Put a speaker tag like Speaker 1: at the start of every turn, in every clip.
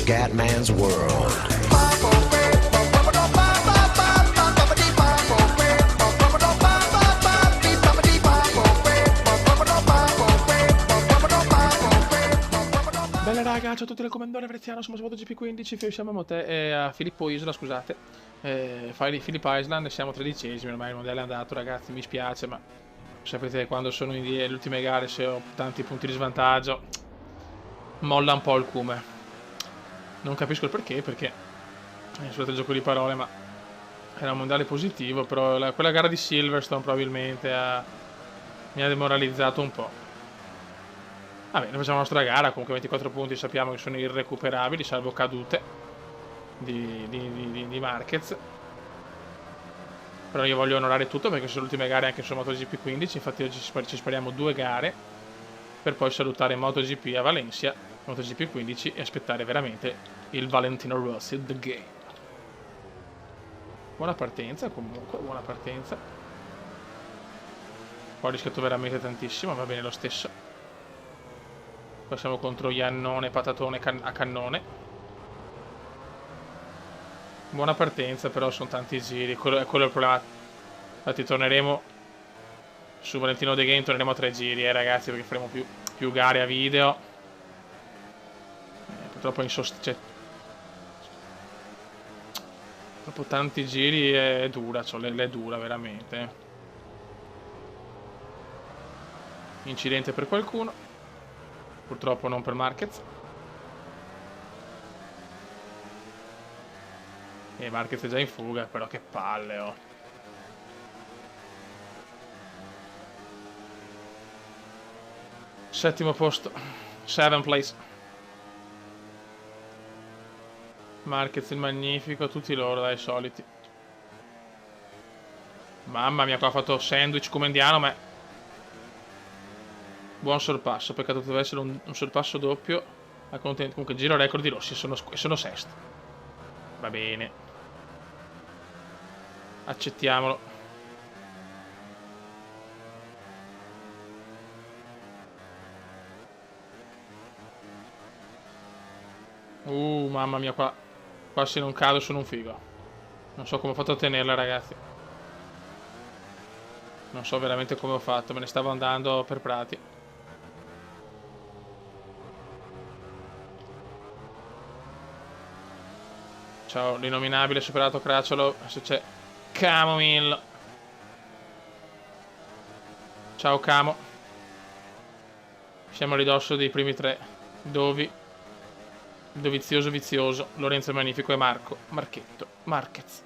Speaker 1: Scatman's World.
Speaker 2: Bella raga, ciao a tutti dal Comandore Veneziano, siamo su MotoGP15, siamo a Mote e a Filippo Isla, scusate, Phillip Island, siamo 13esimi, ormai il mondiale è andato ragazzi, mi spiace, ma sapete quando sono in le ultime gare, se ho tanti punti di svantaggio, molla un po' il cume. Non capisco il perché, scusate il gioco di parole, ma era un mondiale positivo, però quella gara di Silverstone probabilmente mi ha demoralizzato un po'. Vabbè, noi facciamo la nostra gara, comunque 24 punti sappiamo che sono irrecuperabili, salvo cadute di Marquez. Però io voglio onorare tutto perché sono le ultime gare anche su MotoGP 15, infatti oggi ci spariamo 2 gare per poi salutare MotoGP a Valencia, MotoGP 15 e aspettare veramente il Valentino Rossi The Game. Buona partenza comunque, buona partenza. Poi ho rischiato veramente tantissimo, va bene lo stesso. Poi siamo contro Iannone, Patatone a cannone. Buona partenza, però sono tanti giri, quello è il problema. Infatti torneremo su Valentino The Game, torneremo a 3 giri, ragazzi, perché faremo più gare a video. Purtroppo dopo tanti giri è dura, cioè è dura veramente. Incidente per qualcuno. Purtroppo non per Marquez. E Marquez è già in fuga, però che palle, oh. Settimo posto. 7th place. Marquez il magnifico, tutti loro, dai, soliti. Mamma mia, qua ha fatto sandwich come indiano, ma... Buon sorpasso, peccato deve essere un sorpasso doppio. Comunque giro record di Rossi, sono sesto. Va bene. Accettiamolo. Mamma mia, qua se non cado sono un figo. Non so come ho fatto a tenerla, ragazzi. Non so veramente come ho fatto, me ne stavo andando per prati. Ciao, l'innominabile superato Cracciolo. Adesso c'è Camomil. Ciao Camo. Siamo a ridosso dei primi 3. Dovizioso, Lorenzo il Magnifico e Marquez.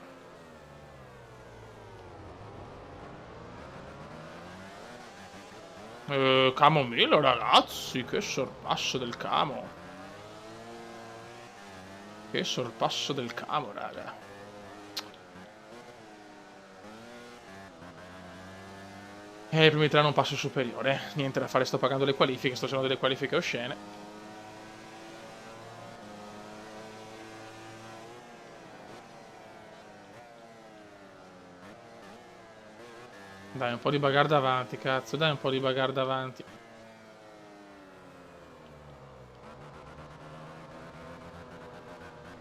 Speaker 2: Camomillo ragazzi, che sorpasso del Camo. Che sorpasso del Camo, raga. I primi 3 hanno un passo superiore. Niente da fare, sto pagando le qualifiche, sto facendo delle qualifiche oscene. Dai, un po' di bagarre davanti, cazzo. Dai, un po' di bagarre davanti.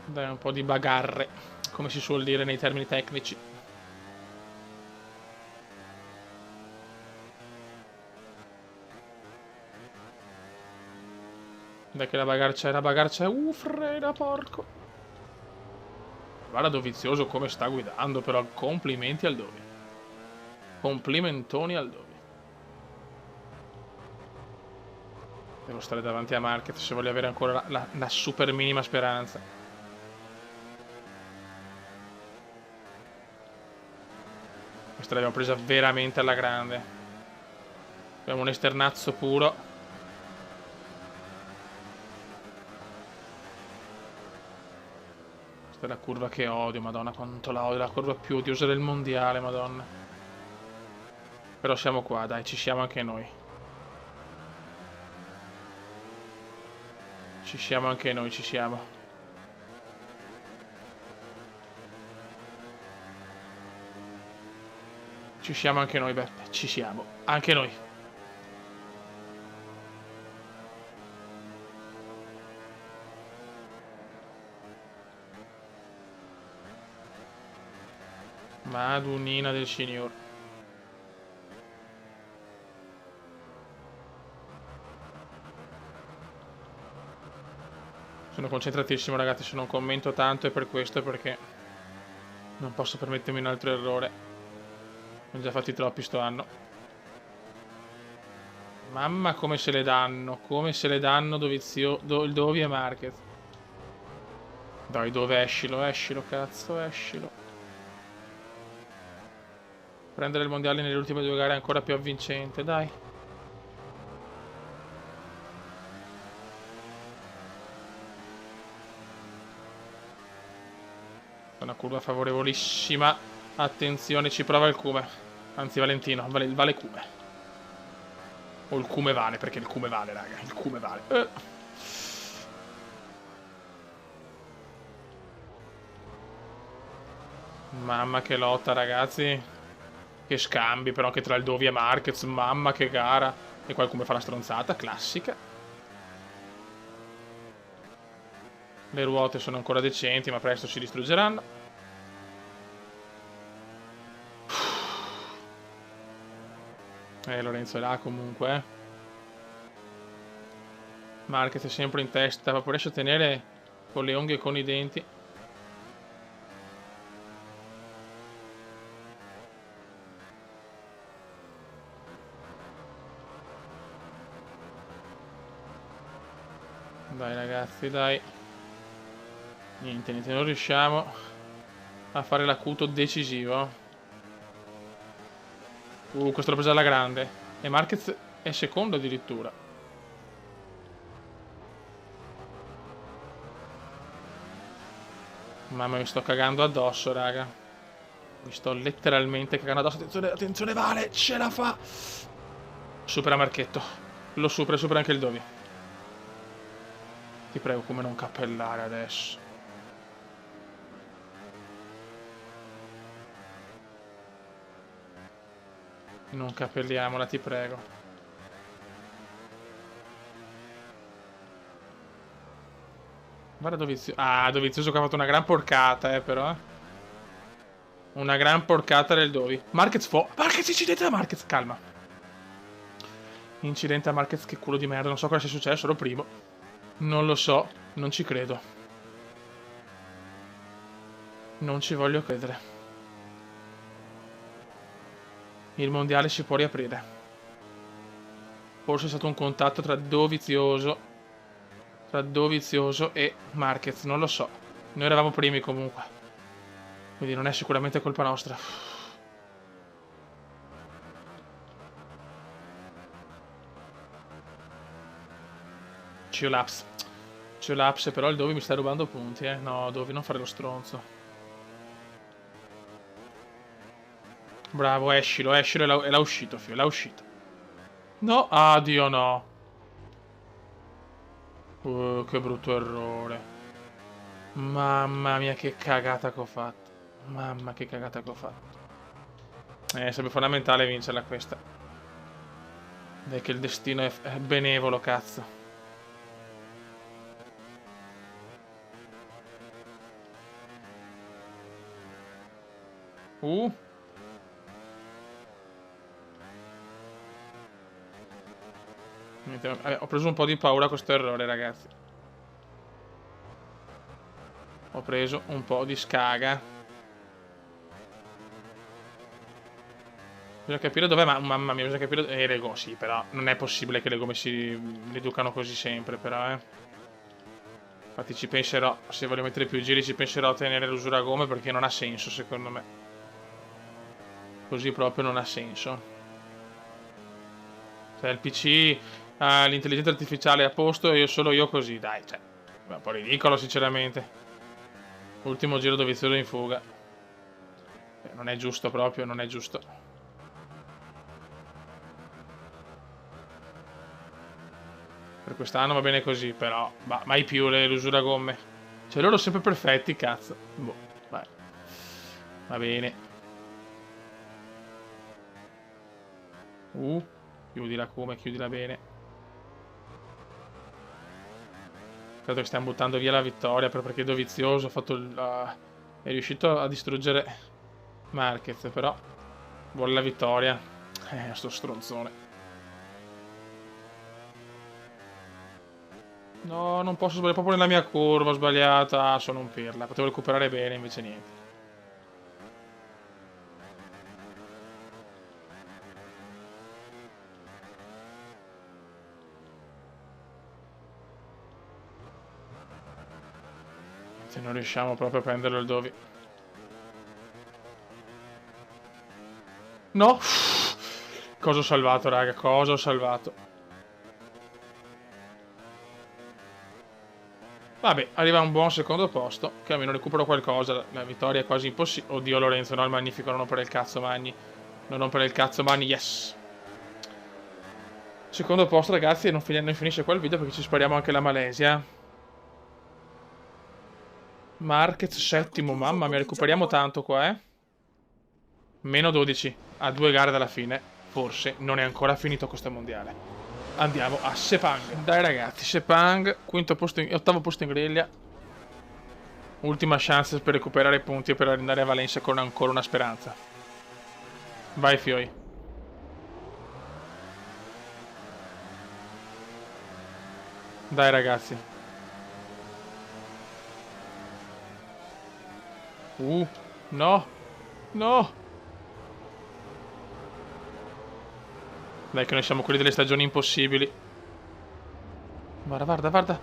Speaker 2: Dai, un po' di bagarre, come si suol dire nei termini tecnici. Dai che la bagarre c'è. Frena, porco. Guarda Dovizioso come sta guidando, però complimenti al Dovi. Complimentoni al Dovi. Devo stare davanti a Marquez se voglio avere ancora la super minima speranza. Questa l'abbiamo presa veramente alla grande. Abbiamo un esternazzo puro. Questa è la curva che odio, madonna, quanto la odio. La curva più odiosa del mondiale, madonna. Però siamo qua, dai, ci siamo anche noi. Ci siamo anche noi, ci siamo. Ci siamo anche noi, Beppe. Ci siamo. Anche noi. Madonnina del signor. Sono concentratissimo, ragazzi, se non commento tanto è per questo, perché non posso permettermi un altro errore. Ne ho già fatti troppi sto anno. Mamma come se le danno, il Dovi e Marquez. Dai, dove escilo, cazzo, escilo. Prendere il mondiale nelle ultime 2 gare è ancora più avvincente, dai. Una curva favorevolissima. Attenzione, ci prova il Cume. Anzi, Valentino, vale Cume. O il Cume vale, perché il Cume vale, raga. Il Cume vale. Mamma che lotta, ragazzi. Che scambi, però, anche tra il Dovi e Marquez. Mamma che gara. E qua il Cume fa la stronzata, classica. Le ruote sono ancora decenti, ma presto si distruggeranno. Lorenzo è là comunque. Marquez è sempre in testa, ma riesce a tenere con le unghie e con i denti. Dai ragazzi, dai. Niente, non riusciamo a fare l'acuto decisivo. Questo l'ho presa alla grande. E Marquez è secondo addirittura. Mamma, mi sto cagando addosso, raga. Mi sto letteralmente cagando addosso. Attenzione, attenzione, Vale, ce la fa. Supera Marchetto. Lo supera anche il Dovi. Ti prego, come non cappellare adesso. Non cappelliamola, ti prego. Guarda Dovizioso. Ah, Dovizioso che ha fatto una gran porcata, però. Una gran porcata del Dovi. Marquez Marquez, incidente da Marquez, calma. Incidente a Marquez, che culo di merda. Non so cosa sia successo, ero primo. Non lo so, non ci credo. Non ci voglio credere. Il mondiale si può riaprire. Forse è stato un contatto tra Dovizioso e Marquez, non lo so. Noi eravamo primi comunque. Quindi non è sicuramente colpa nostra. Ciolapse, però il Dovi mi sta rubando punti, eh. No, Dovi, non fare lo stronzo. Bravo, escilo, e l'ha uscito, fio, l'ha uscito. No, addio, no. Che brutto errore. Mamma mia, che cagata che ho fatto. Mamma, che cagata che ho fatto. Sarebbe fondamentale vincerla questa. Dai che il destino è benevolo, cazzo. Ho preso un po' di paura a questo errore, ragazzi. Ho preso un po' di scaga. Bisogna capire dov'è, ma mamma mia, bisogna capire... le gomme, sì, però non è possibile che le gomme si riducano così sempre, però, Infatti ci penserò, se voglio mettere più giri, ci penserò a tenere l'usura a gomme, perché non ha senso, secondo me. Così proprio non ha senso. Cioè, il PC... l'intelligenza artificiale a posto e solo io così, dai, cioè, è un po' ridicolo sinceramente. Ultimo giro Dovizioso in fuga. Non è giusto proprio, non è giusto. Per quest'anno va bene così, però mai più l'usura gomme. Cioè loro sempre perfetti, cazzo. Boh, vai. Va bene. Chiudila come, chiudila bene. Credo che stiamo buttando via la vittoria, perché Dovizioso ha fatto è riuscito a distruggere Marquez, però vuole la vittoria. Sto stronzone. No, non posso sbagliare proprio nella mia curva, ho sbagliato. Ah, sono un pirla. Potevo recuperare bene, invece niente. Se non riusciamo proprio a prenderlo il Dovi. No! Cosa ho salvato, raga? Cosa ho salvato? Vabbè, arriva a un buon secondo posto, che almeno recupero qualcosa. La vittoria è quasi impossibile. Oddio, Lorenzo, no, il magnifico, non rompere il cazzo, Magni. Non rompere il cazzo, Magni, yes! Secondo posto, ragazzi, e non finisce qua il video perché ci spariamo anche la Malesia. Marquez settimo, mamma mia, recuperiamo tanto qua, eh. Meno 12, a 2 gare dalla fine. Forse non è ancora finito questo mondiale. Andiamo a Sepang. Dai ragazzi, Sepang, ottavo posto in griglia. Ultima chance per recuperare punti e per andare a Valencia con ancora una speranza. Vai Fioi. Dai ragazzi. No. No. Dai che noi siamo quelli delle stagioni impossibili. Guarda, guarda, guarda.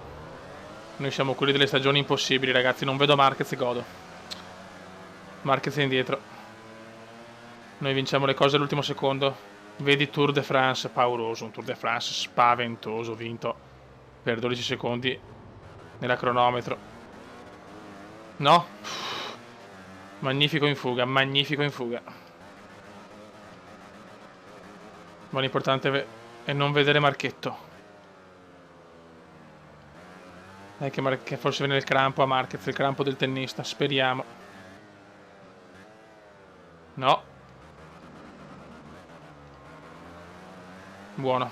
Speaker 2: Noi siamo quelli delle stagioni impossibili, ragazzi. Non vedo Marquez e godo. Marquez è indietro. Noi vinciamo le cose all'ultimo secondo. Vedi Tour de France, pauroso. Un Tour de France spaventoso, vinto per 12 secondi nella cronometro. No? Magnifico in fuga, magnifico in fuga. Ma l'importante è non vedere Marchetto. Dai che forse viene il crampo a Marquez, il crampo del tennista, speriamo. No. Buono.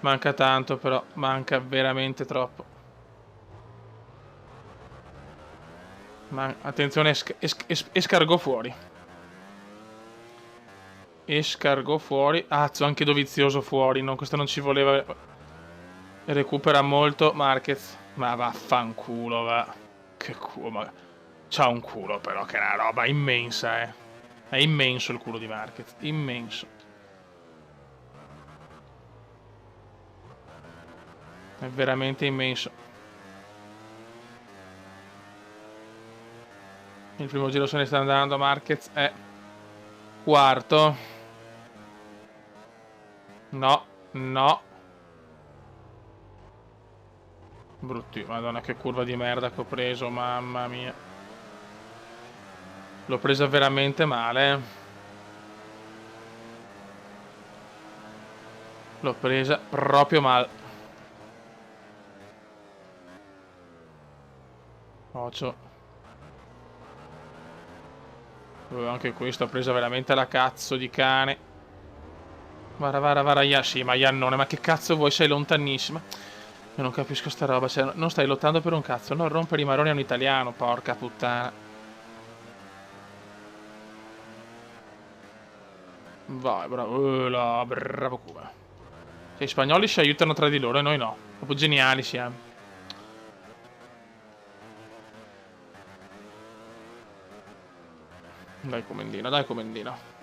Speaker 2: Manca tanto però, manca veramente troppo. Attenzione, escargò fuori. Escargò fuori. Azzo, anche Dovizioso fuori. No, questo non ci voleva. Recupera molto Marquez. Ma vaffanculo, va. Che culo, ma... C'ha un culo però, che è una roba immensa, eh. È immenso il culo di Marquez. Immenso. È veramente immenso. Il primo giro se ne sta andando. Marquez è quarto. No, no. Brutti, madonna che curva di merda che ho preso, mamma mia. L'ho presa veramente male. L'ho presa proprio male. Occhio. Anche questo ho presa veramente la cazzo di cane. Vara, sì, ma Iannone, ma che cazzo vuoi? Sei lontanissima. Io non capisco sta roba, cioè, non stai lottando per un cazzo, non rompere i maroni a un italiano, porca puttana. Vai, bravo, bravo Cuba. Cioè, gli spagnoli si aiutano tra di loro e noi no. Proprio geniali siamo. Dai comendino, dai comendino.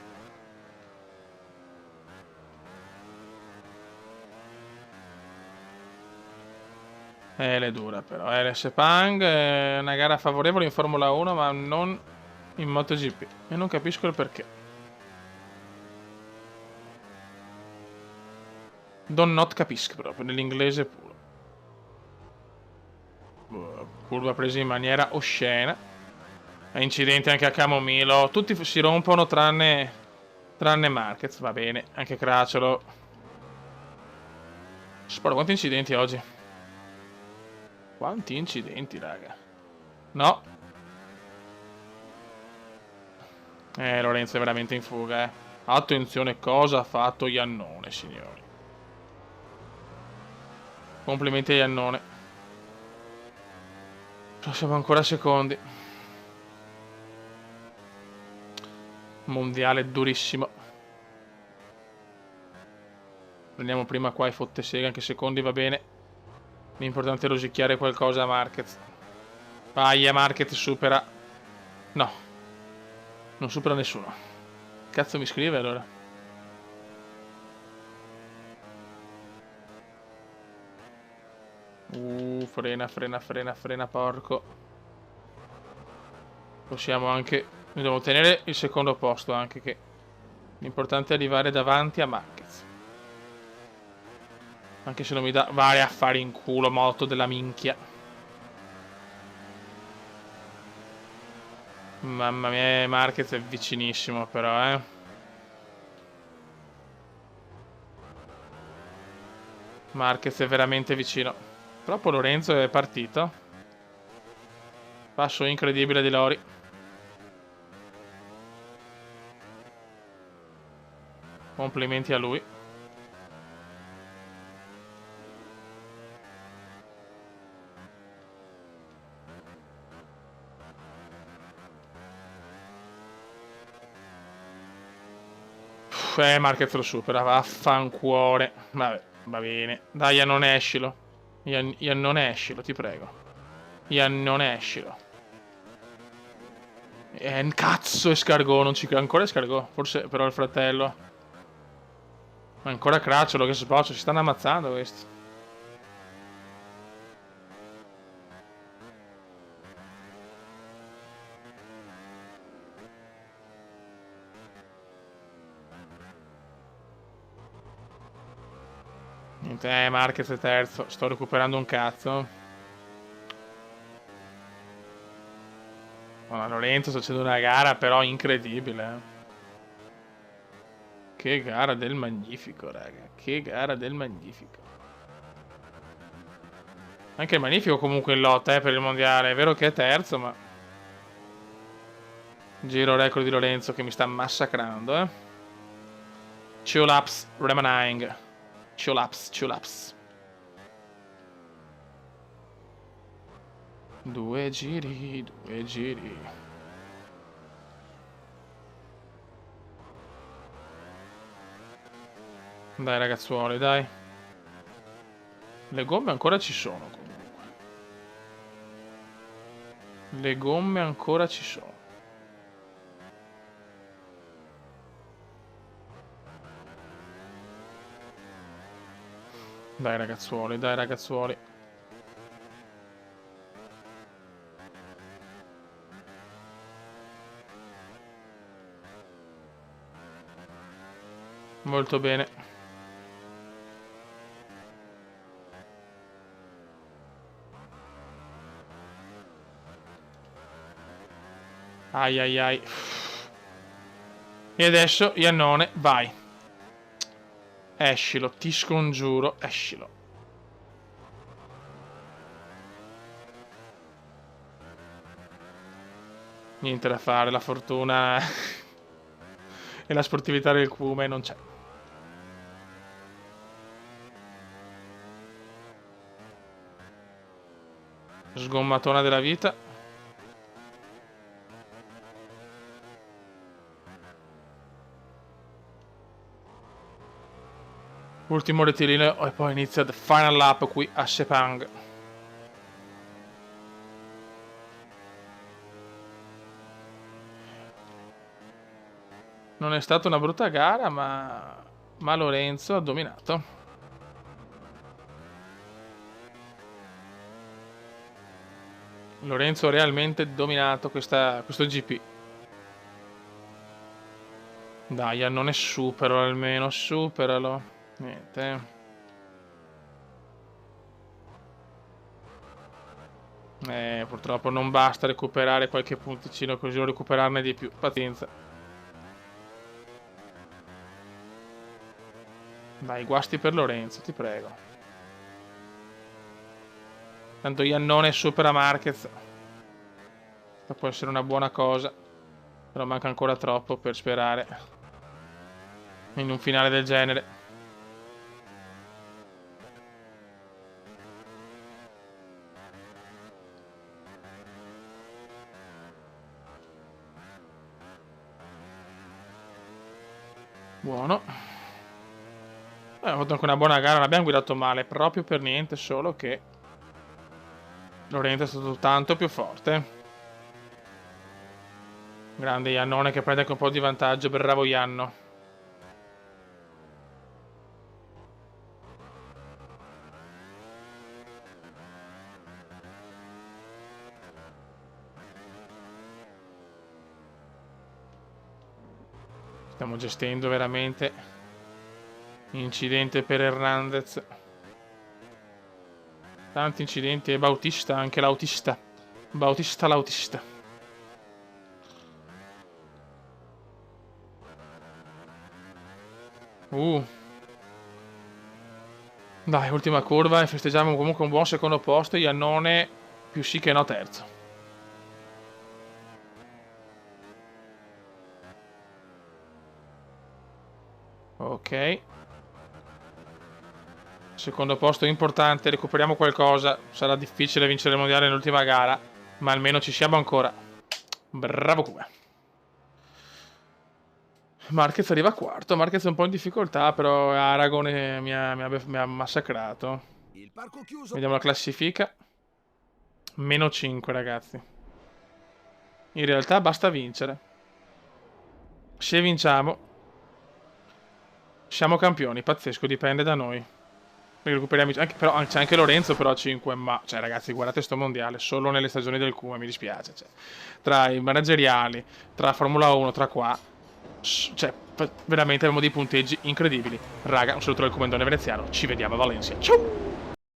Speaker 2: È dura però, Sepang è una gara favorevole in Formula 1 ma non in MotoGP. E non capisco il perché. Don't not capisco proprio, nell'inglese puro. Curva presa in maniera oscena. Incidenti anche a Camomilo. Tutti si rompono tranne Marquez, va bene. Anche Cracciolo. Spero, quanti incidenti oggi? Quanti incidenti, raga. No. Lorenzo è veramente in fuga, eh. Attenzione, cosa ha fatto Iannone, signori. Complimenti a Iannone. Siamo ancora secondi. Mondiale durissimo. Prendiamo prima qua i fotte sega, anche secondi va bene. L'importante è rosicchiare qualcosa a Marquez. Vai, Marquez supera. No. Non supera nessuno. Cazzo mi scrive allora? Frena, porco. Possiamo anche... Dobbiamo ottenere il secondo posto anche, che... L'importante è arrivare davanti a Marquez. Anche se non mi dà... Vai a fare in culo, moto della minchia. Mamma mia, Marquez è vicinissimo però, eh. Marquez è veramente vicino. Purtroppo Lorenzo è partito. Passo incredibile di Lori. Complimenti a lui. Marquez lo supera, vaffancuore. Vabbè, va bene. Dai, non escilo. Non escilo, ti prego. Non escilo. Cazzo, escargò, non ci credo. Ancora escargò. Forse però il fratello. Ma ancora Cracciolo che sboccia, si stanno ammazzando questi. Niente, Marquez è terzo. Sto recuperando un cazzo. Oh, Lorenzo sta facendo una gara però incredibile. Che gara del Magnifico, raga. Che gara del Magnifico. Anche il Magnifico comunque in lotta per il mondiale. È vero che è terzo, ma... Giro record di Lorenzo che mi sta massacrando, eh. Chulaps Remanang. Chulaps. 2 giri. Dai ragazzuoli, dai. Le gomme ancora ci sono comunque. Le gomme ancora ci sono. Dai ragazzuoli. Molto bene. Ai. E adesso, Iannone, vai. Escilo, ti scongiuro, escilo. Niente da fare, la fortuna e la sportività del Cume non c'è. Sgommatona della vita. Ultimo rettilineo e poi inizia the final lap qui a Sepang. Non è stata una brutta gara, ma Lorenzo ha dominato. Lorenzo ha realmente dominato questo GP. Dai, non è supero almeno, superalo. Niente. Purtroppo non basta recuperare qualche punticino così o recuperarne di più. Pazienza. Dai, guasti per Lorenzo, ti prego. Tanto Iannone supera Marquez. Questa può essere una buona cosa. Però manca ancora troppo per sperare in un finale del genere. Buono. Ho fatto anche una buona gara, non abbiamo guidato male, proprio per niente, solo che Lorenzo è stato tanto più forte. Grande Iannone che prende anche un po' di vantaggio, bravo Ianno. Stiamo gestendo veramente incidente per Hernandez. Tanti incidenti e Bautista, anche l'autista. Bautista l'autista. Dai, ultima curva e festeggiamo comunque un buon secondo posto. Iannone più sì che no terzo. Ok. Secondo posto importante, recuperiamo qualcosa. Sarà difficile vincere il mondiale nell'ultima gara, ma almeno ci siamo ancora. Bravo Cuba. Marquez arriva quarto. Marquez è un po' in difficoltà, però Aragon mi ha massacrato. Vediamo la classifica. Meno 5, ragazzi. In realtà basta vincere. Se vinciamo, siamo campioni. Pazzesco, dipende da noi. Recuperiamo però c'è anche Lorenzo però a 5, ma cioè ragazzi guardate sto mondiale solo nelle stagioni del Kuma, mi dispiace, cioè, tra i manageriali, tra Formula 1, tra qua, cioè veramente abbiamo dei punteggi incredibili. Raga, un saluto dal comandante veneziano, ci vediamo a Valencia, ciao!